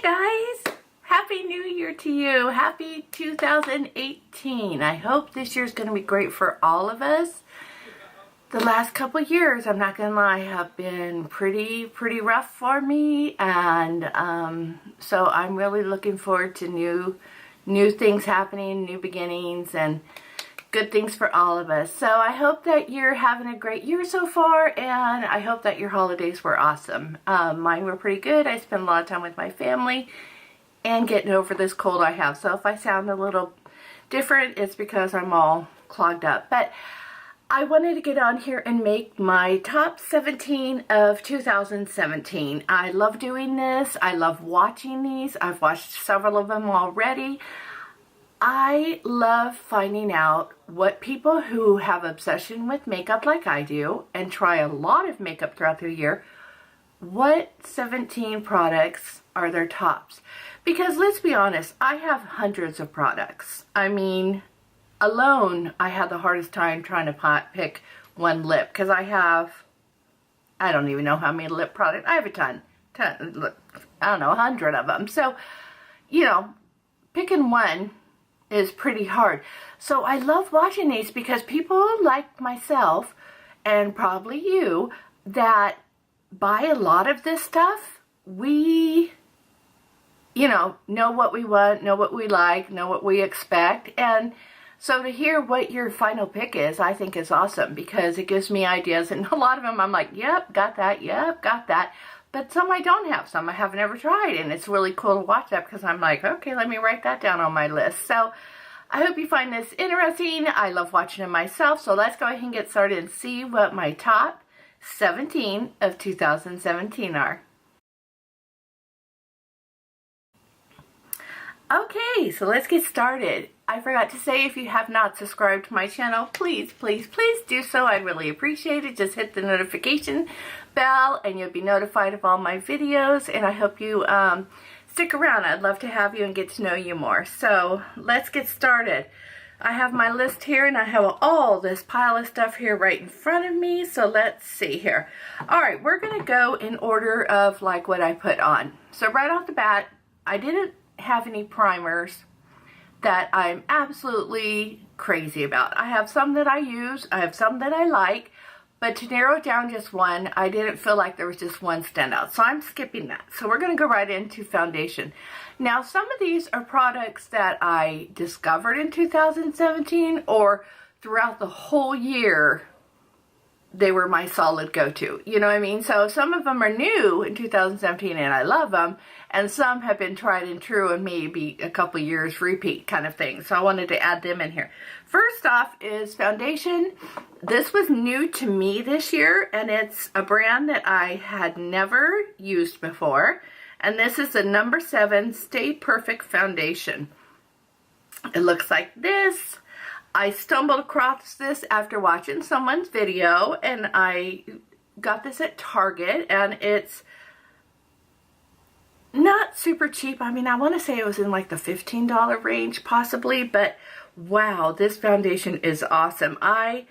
Guys, Happy New Year to you. Happy 2018. I hope this year's going to be great for all of us. The last couple years, I'm not going to lie, have been pretty rough for me, and so I'm really looking forward to new things happening, new beginnings, and good things for all of us. So I hope that you're having a great year so far, and I hope that your holidays were awesome. Mine were pretty good. I spent a lot of time with my family and getting over this cold I have. So if I sound a little different, it's because I'm all clogged up. But I wanted to get on here and make my top 17 of 2017. I love doing this. I love watching these. I've watched several of them already. I love finding out what people who have obsession with makeup like I do and try a lot of makeup throughout the year, what 17 products are their tops. Because let's be honest, I have hundreds of products. I mean, alone, I had the hardest time trying to pick one lip because I have, I don't even know how many lip products. I have a ton, I don't know, 100 of them. So, you know, picking one is pretty hard. So I love watching these because people like myself, and probably you, that buy a lot of this stuff, we, you know what we want, know what we like, know what we expect. And so to hear what your final pick is, I think is awesome because it gives me ideas. And a lot of them I'm like, yep, got that, yep, got that. But some I don't have, some I have never tried. And it's really cool to watch that because I'm like, okay, let me write that down on my list. So I hope you find this interesting. I love watching them myself. So let's go ahead and get started and see what my top 17 of 2017 are. Okay, so let's get started. I forgot to say, if you have not subscribed to my channel, please do so. I'd really appreciate it. Just hit the notification bell and you'll be notified of all my videos, and I hope you stick around. I'd love to have you and get to know you more. So let's get started. I have my list here and I have all this pile of stuff here right in front of me. So let's see here. Alright, we're going to go in order of like what I put on. So right off the bat, I didn't have any primers that I'm absolutely crazy about. I have some that I use, I have some that I like, but to narrow down just one, I didn't feel like there was just one standout. So I'm skipping that. So we're going to go right into foundation. Now some of these are products that I discovered in 2017 or throughout the whole year. They were my solid go-to, you know what I mean? So some of them are new in 2017 and I love them, and some have been tried and true and maybe a couple years repeat kind of thing. So I wanted to add them in here. First off is foundation. This was new to me this year, and it's a brand that I had never used before, and this is the No. 7 Stay Perfect Foundation. It looks like this. I stumbled across this after watching someone's video, and I got this at Target, and it's not super cheap. I mean, I want to say it was in like the $15 range possibly, but wow, this foundation is awesome. I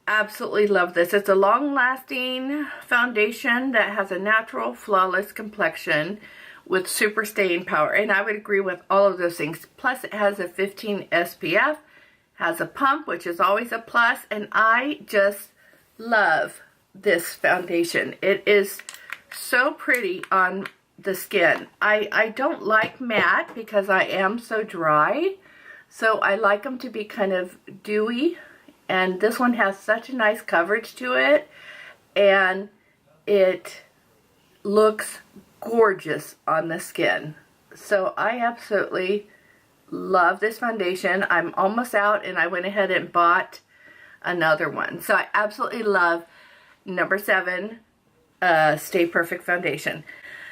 absolutely love this. It's a long-lasting foundation that has a natural, flawless complexion with super staying power, and I would agree with all of those things. Plus, it has a 15 SPF. Has a pump, which is always a plus, and I just love this foundation. It is so pretty on the skin. I don't like matte because I am so dry, so I like them to be kind of dewy, and this one has such a nice coverage to it, and it looks gorgeous on the skin. So I absolutely love this foundation. I'm almost out and I went ahead and bought another one. So I absolutely love No. 7 Stay Perfect Foundation.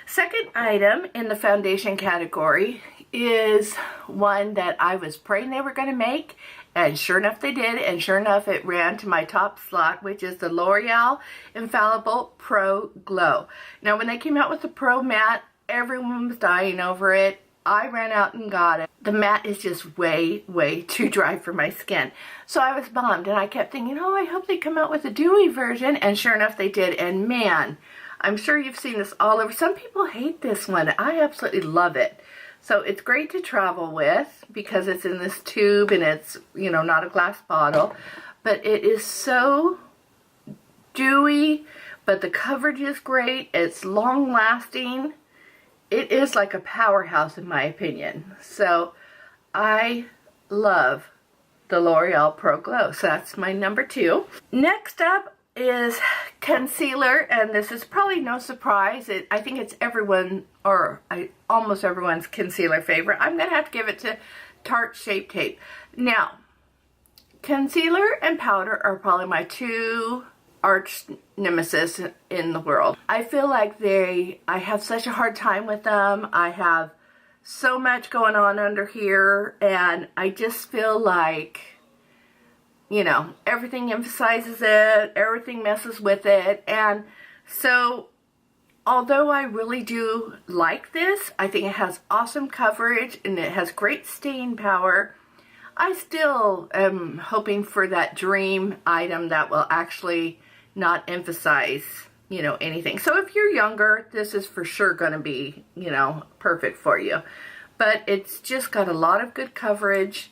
Second item in the foundation category is one that I was praying they were going to make, and sure enough they did, and sure enough it ran to my top slot, which is the L'Oreal Infallible Pro Glow. Now when they came out with the Pro Matte, everyone was dying over it. I ran out and got it. The matte is just way too dry for my skin. So I was bummed, and I kept thinking, oh, I hope they come out with a dewy version, and sure enough they did, and man, I'm sure you've seen this all over. Some people hate this one. I absolutely love it. So it's great to travel with because it's in this tube and it's, you know, not a glass bottle. But it is so dewy, but the coverage is great. It's long lasting. It is like a powerhouse in my opinion. So I love the L'Oreal Pro Glow. So that's my number 2. Next up is concealer, and this is probably no surprise. I think it's everyone, or almost everyone's concealer favorite. I'm going to have to give it to Tarte Shape Tape. Now, concealer and powder are probably my 2 arch nemesis in the world. I feel like I have such a hard time with them. I have so much going on under here, and I just feel like, you know, everything emphasizes it, everything messes with it. And so although I really do like this, I think it has awesome coverage and it has great staying power, I still am hoping for that dream item that will actually not emphasize, you know, anything. So if you're younger, this is for sure going to be, you know, perfect for you. But it's just got a lot of good coverage,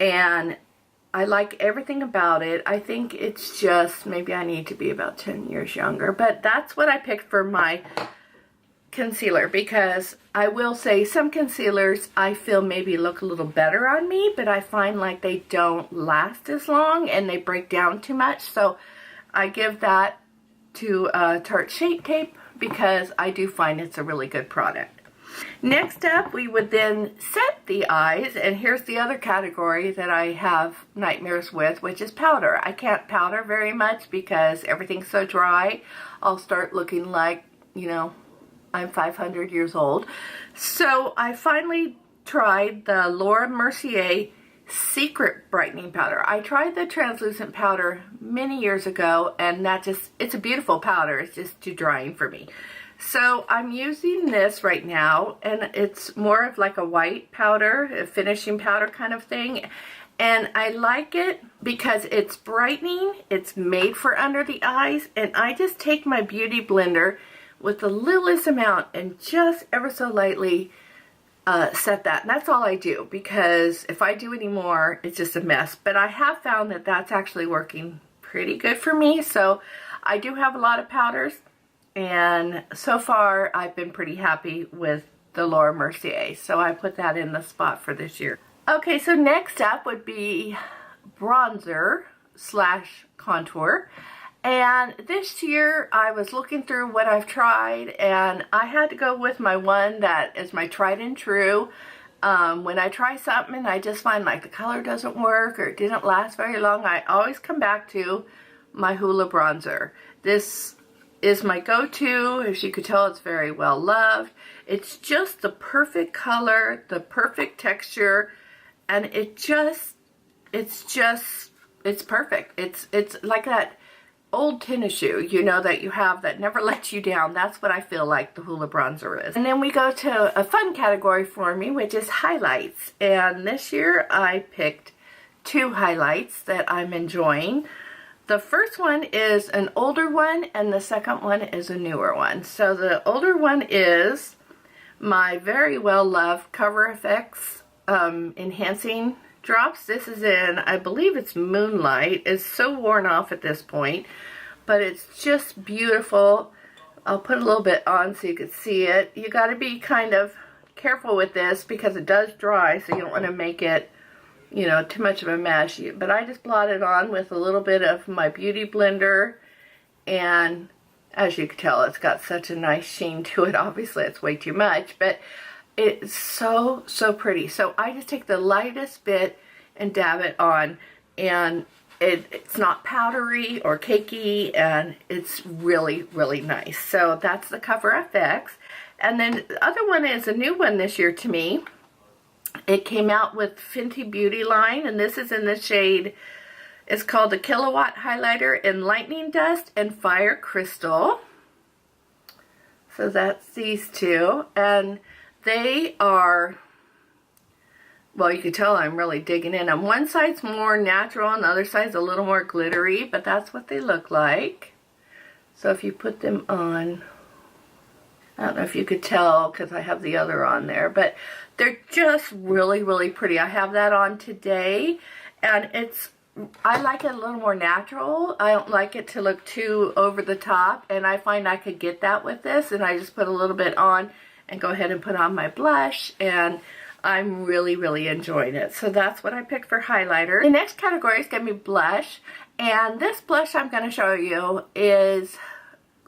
and I like everything about it. I think it's just, maybe I need to be about 10 years younger, but that's what I picked for my concealer, because I will say some concealers I feel maybe look a little better on me, but I find like they don't last as long and they break down too much. So I give that to Tarte Shape Tape because I do find it's a really good product. Next up, we would then set the eyes, and here's the other category that I have nightmares with, which is powder. I can't powder very much because everything's so dry. I'll start looking like, you know, I'm 500 years old. So I finally tried the Laura Mercier Secret Brightening Powder. I tried the translucent powder many years ago, and it's a beautiful powder. It's just too drying for me. So I'm using this right now, and it's more of like a white powder, a finishing powder kind of thing. And I like it because it's brightening, it's made for under the eyes, and I just take my beauty blender with the littlest amount and just ever so lightly set that. And that's all I do, because if I do any more, it's just a mess. But I have found that that's actually working pretty good for me. So I do have a lot of powders, and so far I've been pretty happy with the Laura Mercier. So I put that in the spot for this year. Okay, so next up would be bronzer slash contour. And this year I was looking through what I've tried, and I had to go with my one that is my tried and true. When I try something and I just find like the color doesn't work or it didn't last very long, I always come back to my Hoola bronzer. This is my go-to. As you could tell, it's very well loved. It's just the perfect color, the perfect texture, and it's perfect. It's like that old tennis shoe, you know, that you have that never lets you down. That's what I feel like the Hoola bronzer is. And then we go to a fun category for me, which is highlights. And this year I picked 2 highlights that I'm enjoying. The first one is an older one, and the second one is a newer one. So the older one is my very well loved Cover FX enhancing drops. This is in, I believe it's Moonlight. It's so worn off at this point, but it's just beautiful. I'll put a little bit on so you can see it. You got to be kind of careful with this because it does dry, so you don't want to make it, you know, too much of a mess. But I just blot it on with a little bit of my beauty blender, and as you can tell, it's got such a nice sheen to it. Obviously it's way too much, but it's so pretty. So I just take the lightest bit and dab it on, and it's not powdery or cakey, and it's really nice. So that's the Cover FX. And then the other one is a new one this year to me. It came out with Fenty Beauty line, and this is in the shade, it's called the Kilawatt Highlighter in Lightning Dust and Fire Crystal. So that's these 2, and they are, well, you can tell I'm really digging in. On one side's more natural and the other side's a little more glittery, but that's what they look like. So if you put them on I don't know if you could tell because I have the other on there, but they're just really, really pretty. I have that on today, and I like it a little more natural. I don't like it to look too over the top, and I find I could get that with this, and I just put a little bit on and go ahead and put on my blush, and I'm really, really enjoying it. So that's what I picked for highlighter. The next category is going to be blush, and this blush I'm going to show you is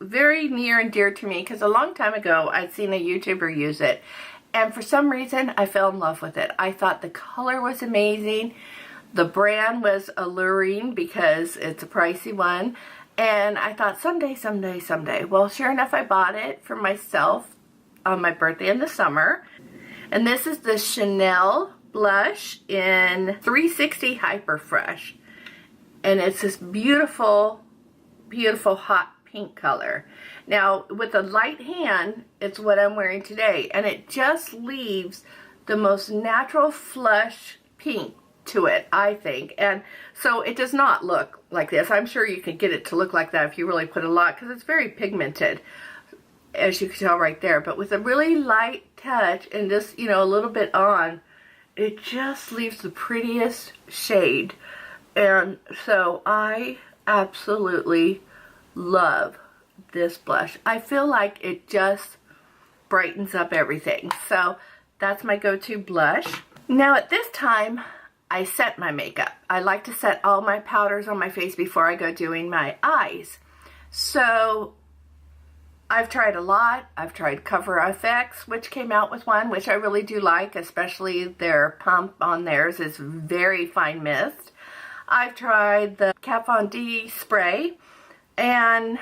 very near and dear to me because a long time ago I'd seen a YouTuber use it, and for some reason I fell in love with it. I thought the color was amazing. The brand was alluring because it's a pricey one, and I thought someday, someday, someday. Well, sure enough, I bought it for myself on my birthday in the summer. And this is the Chanel blush in 360 Hyper Fresh. And it's this beautiful, beautiful hot pink color. Now, with a light hand, it's what I'm wearing today. And it just leaves the most natural flush pink to it, I think. And so it does not look like this. I'm sure you can get it to look like that if you really put a lot, because it's very pigmented, as you can tell right there. But with a really light touch and just, you know, a little bit on, it just leaves the prettiest shade. And so I absolutely love this blush. I feel like it just brightens up everything. So that's my go-to blush. Now at this time, I set my makeup. I like to set all my powders on my face before I go doing my eyes. So I've tried a lot. I've tried Cover FX, which came out with one, which I really do like, especially their pump on theirs is very fine mist. I've tried the Kat Von D spray, and,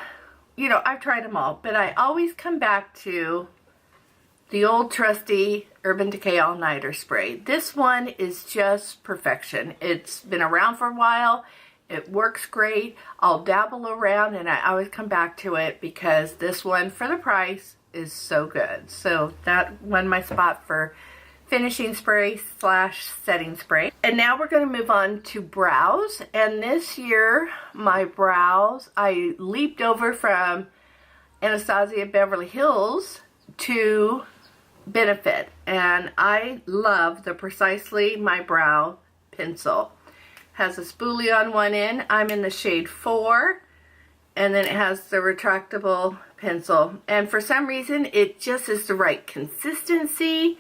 you know, I've tried them all, but I always come back to the old trusty Urban Decay All-Nighter spray. This one is just perfection. It's been around for a while. It works great. I'll dabble around and I always come back to it because this one, for the price, is so good. So that won my spot for finishing spray / setting spray. And now we're going to move on to brows. And this year, my brows, I leaped over from Anastasia Beverly Hills to Benefit, and I love the Precisely My Brow pencil. Has a spoolie on one end. I'm in the shade 4, and then it has the retractable pencil, and for some reason it just is the right consistency.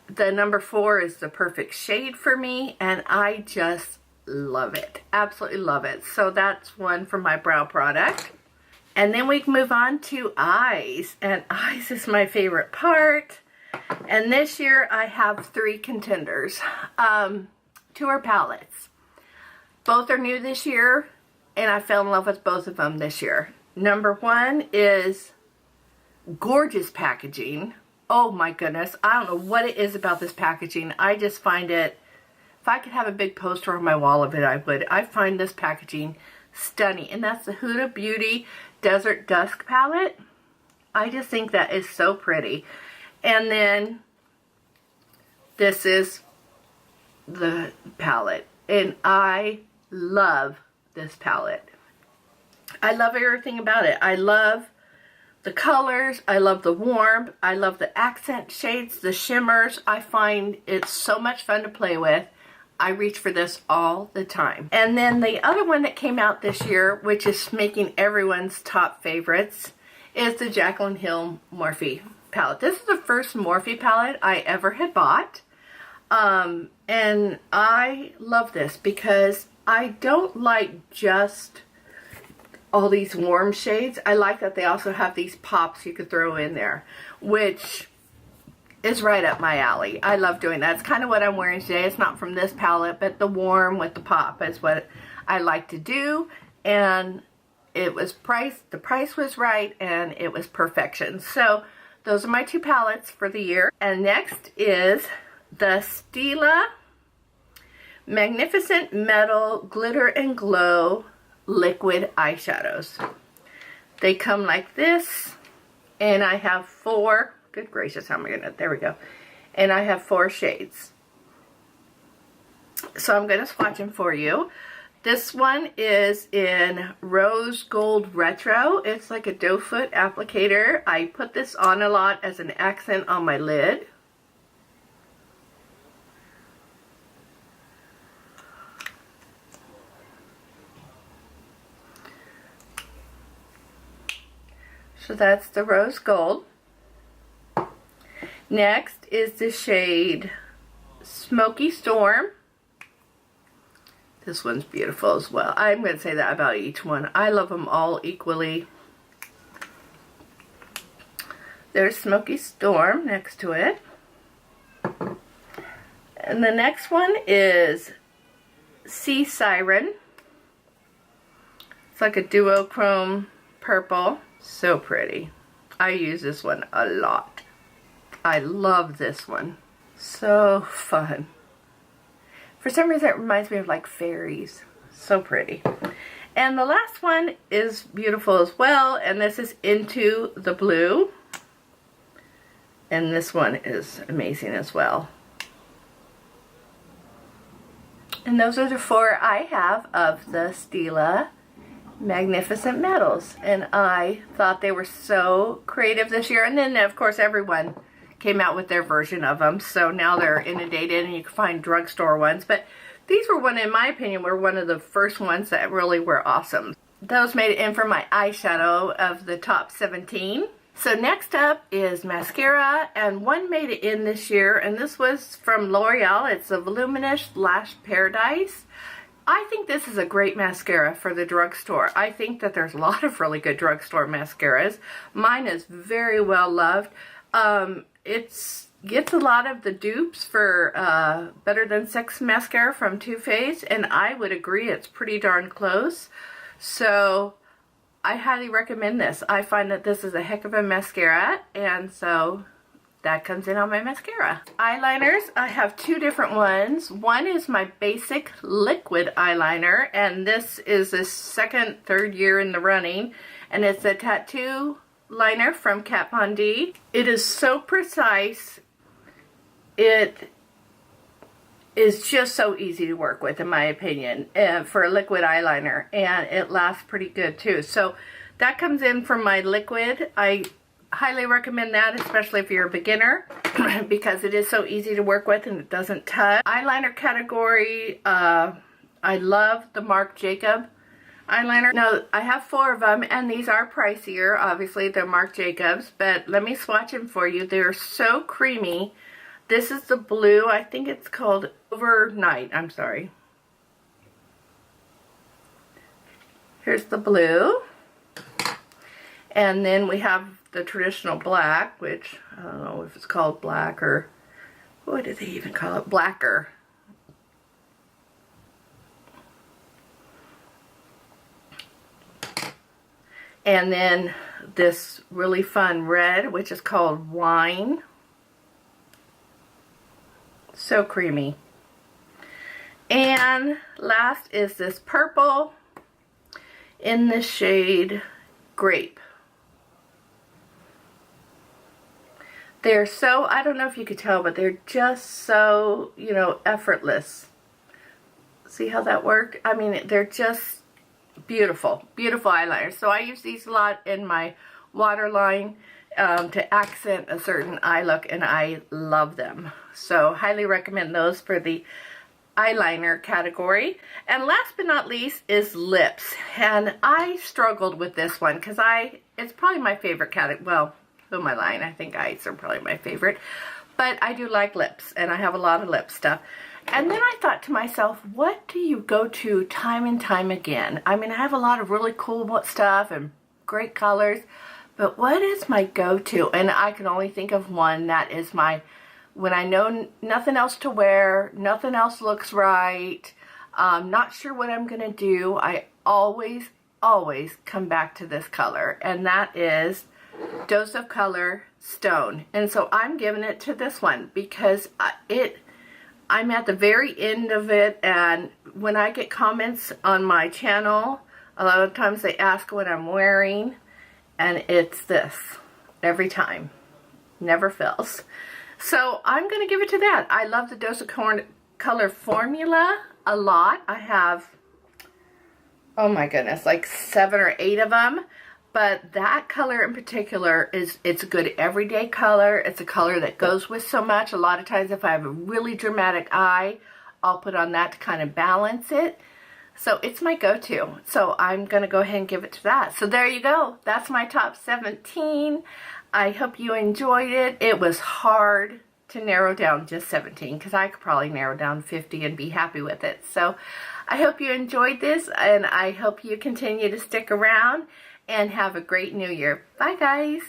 The number 4 is the perfect shade for me, and I just love it. Absolutely love it. So that's one for my brow product. And then we can move on to eyes, and eyes is my favorite part. And this year I have 3 contenders. 2 are palettes. Both are new this year, and I fell in love with both of them this year. Number 1 is gorgeous packaging. Oh my goodness, I don't know what it is about this packaging. I just find it, if I could have a big poster on my wall of it, I would. I find this packaging stunning, and that's the Huda Beauty Desert Dusk palette. I just think that is so pretty. And then this is the palette, and I love this palette. I love everything about it. I love the colors, I love the warmth, I love the accent shades, the shimmers. I find it so much fun to play with. I reach for this all the time. And then the other one that came out this year, which is making everyone's top favorites, is the Jaclyn Hill Morphe palette. This is the first Morphe palette I ever had bought. And I love this because I don't like just all these warm shades. I like that they also have these pops you could throw in there, which is right up my alley. I love doing that. It's kind of what I'm wearing today. It's not from this palette, but the warm with the pop is what I like to do. And it was the price was right, and it was perfection. So those are my 2 palettes for the year. And next is the Stila Magnificent Metal Glitter and Glow Liquid Eyeshadows. They come like this, and I have 4. Good gracious, how am I gonna, there we go. And I have 4 shades. So I'm gonna swatch them for you. This one is in Rose Gold Retro. It's like a doe foot applicator. I put this on a lot as an accent on my lid. So that's the Rose Gold. Next is the shade Smoky Storm. This one's beautiful as well. I'm going to say that about each one. I love them all equally. There's Smoky Storm next to it. And the next one is Sea Siren. It's like a duochrome purple. So pretty. I use this one a lot. I love this one. So fun. For some reason it reminds me of like fairies. So pretty. And the last one is beautiful as well, and this is Into the Blue. And this one is amazing as well. And those are the 4 I have of the Stila Magnificent Metals, and I thought they were so creative this year. And then of course everyone came out with their version of them, so now they're inundated and you can find drugstore ones, but these were in my opinion, were one of the first ones that really were awesome. Those made it in for my eyeshadow of the top 17. So next up is mascara, and one made it in this year, and this was from L'Oreal. It's a Voluminous Lash Paradise. I think this is a great mascara for the drugstore. I think that there's a lot of really good drugstore mascaras. Mine is very well loved. It gets a lot of the dupes for Better Than Sex mascara from Too Faced, and I would agree it's pretty darn close. So I highly recommend this. I find that this is a heck of a mascara, and so that comes in on my mascara. Eyeliners, I have 2 different ones. One is my basic liquid eyeliner, and this is the 2nd, 3rd year in the running, and it's a tattoo liner from Kat Von D. It is so precise. It is just so easy to work with, in my opinion, for a liquid eyeliner, and it lasts pretty good too. So that comes in from my liquid. I highly recommend that, especially if you're a beginner, because it is so easy to work with and it doesn't touch. Eyeliner category, I love the Marc Jacobs eyeliner. Now, I have 4 of them, and these are pricier. Obviously, they're Marc Jacobs, but let me swatch them for you. They're so creamy. This is the blue. I think it's called Overnight. I'm sorry. Here's the blue. And then we have the traditional black, which I don't know if it's called black or what do they even call it? Blacker. And then this really fun red, which is called Wine. So creamy. And last is this purple in the shade Grape. They're so, I don't know if you could tell, but they're just so, you know, effortless. See how that worked? I mean, they're just beautiful, beautiful eyeliners. So I use these a lot in my waterline to accent a certain eye look, and I love them. So highly recommend those for the eyeliner category. And last but not least is lips. And I struggled with this one because it's probably my favorite category. Well, who am I lying? I think eyes are probably my favorite. But I do like lips, and I have a lot of lip stuff. And then I thought to myself, what do you go to time and time again? I mean, I have a lot of really cool stuff and great colors, but what is my go-to? And I can only think of one that is my, when I know nothing else to wear, nothing else looks right, not sure what I'm going to do, I always come back to this color, and that is Dose of Color Stone. And so I'm giving it to this one because I'm at the very end of it, and when I get comments on my channel, a lot of times they ask what I'm wearing, and it's this every time. Never fails. So I'm going to give it to that. I love the Dose of Color formula a lot. I have oh my goodness, like 7 or 8 of them. But that color in particular it's a good everyday color. It's a color that goes with so much. A lot of times if I have a really dramatic eye, I'll put on that to kind of balance it. So it's my go-to. So I'm going to go ahead and give it to that. So there you go. That's my top 17. I hope you enjoyed it. It was hard to narrow down just 17 because I could probably narrow down 50 and be happy with it. So I hope you enjoyed this, and I hope you continue to stick around and have a great new year. Bye guys.